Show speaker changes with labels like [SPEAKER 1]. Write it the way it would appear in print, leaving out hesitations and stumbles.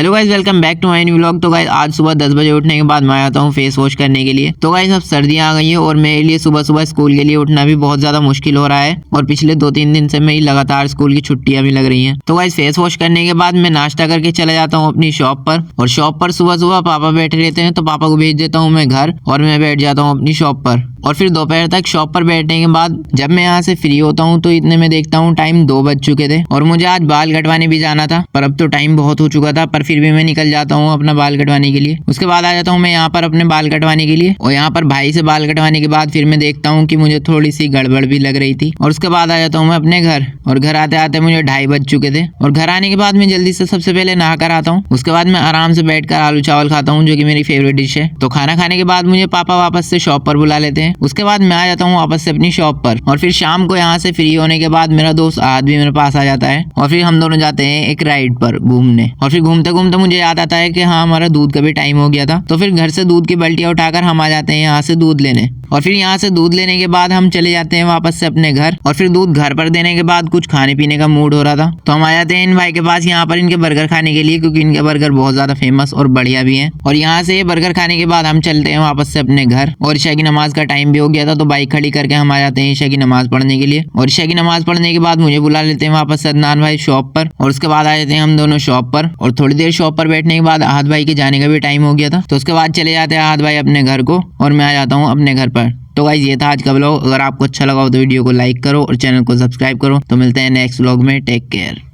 [SPEAKER 1] Hello guys, welcome back to my new vlog. तो guys आज सुबह 10 बजे उठने के बाद मैं आता हूँ फेस वॉश करने के लिए। तो गाइस अब सर्दियाँ आ गई है और मेरे लिए सुबह सुबह स्कूल के लिए उठना भी बहुत ज्यादा मुश्किल हो रहा है और पिछले 2-3 दिन से मेरी लगातार स्कूल की छुट्टियां भी लग रही हैं। तो गाइस फेस वॉश करने के बाद मैं नाश्ता करके चला जाता हूँ अपनी शॉप पर और शॉप पर सुबह सुबह पापा बैठे रहते हैं तो पापा को भेज देता हूँ मैं घर और मैं बैठ जाता हूँ अपनी शॉप पर। और फिर दोपहर तक शॉप पर बैठने के बाद जब मैं यहाँ से फ्री होता हूँ तो इतने में देखता हूँ टाइम 2 बज चुके थे और मुझे आज बाल कटवाने भी जाना था, पर अब तो टाइम बहुत हो चुका था। पर फिर भी मैं निकल जाता हूँ अपना बाल कटवाने के लिए। उसके बाद आ जाता हूँ मैं यहाँ पर अपने बाल कटवाने के लिए और यहाँ पर भाई से बाल कटवाने के बाद फिर मैं देखता हूँ कि मुझे थोड़ी सी गड़बड़ भी लग रही थी। और उसके बाद आ जाता हूँ मैं अपने घर और घर आते आते मुझे 2:30 बज चुके थे। और घर आने के बाद मैं जल्दी से सबसे पहले नहा कर आता हूँ। उसके बाद मैं आराम से बैठकर आलू चावल खाता हूँ जो कि मेरी फेवरेट डिश है। तो खाना खाने के बाद मुझे पापा वापस से शॉप पर बुला लेते हैं। उसके बाद मैं आ जाता हूँ वापस से अपनी शॉप पर और फिर शाम को यहाँ से फ्री होने के बाद मेरा दोस्त आहद भी मेरे पास आ जाता है और फिर हम दोनों जाते हैं एक राइड पर घूमने। और फिर घूमते घूमते मुझे याद आता है कि हाँ हमारा दूध का भी टाइम हो गया था। तो फिर घर से दूध की बाल्टियां उठाकर हम आ जाते हैं यहाँ से दूध लेने और फिर यहाँ से दूध लेने के बाद हम चले जाते हैं वापस से अपने घर। और फिर दूध घर पर देने के बाद कुछ खाने पीने का मूड हो रहा था तो हम आ जाते हैं इन भाई के पास यहाँ पर इनके बर्गर खाने के लिए, क्योंकि इनके बर्गर बहुत ज्यादा फेमस और बढ़िया भी हैं। और यहाँ से बर्गर खाने के बाद हम चलते हैं वापस से अपने घर और ईशा की नमाज का टाइम भी हो गया था तो बाइक खड़ी करके हम आ जाते हैं ईशा की नमाज पढ़ने के लिए। और ईशा की नमाज पढ़ने के बाद मुझे बुला लेते हैं वापस से अदनान भाई शॉप पर और उसके बाद आ जाते हैं हम दोनों शॉप पर। और थोड़ी देर शॉप पर बैठने के बाद आहद भाई के जाने का भी टाइम हो गया था तो उसके बाद चले जाते हैं आहद भाई अपने घर को और मैं आ जाता हूँ अपने घर पर। तो गाइस ये था आज का व्लॉग। अगर आपको अच्छा लगा हो तो वीडियो को लाइक करो और चैनल को सब्सक्राइब करो। तो मिलते हैं नेक्स्ट व्लॉग में। Take care.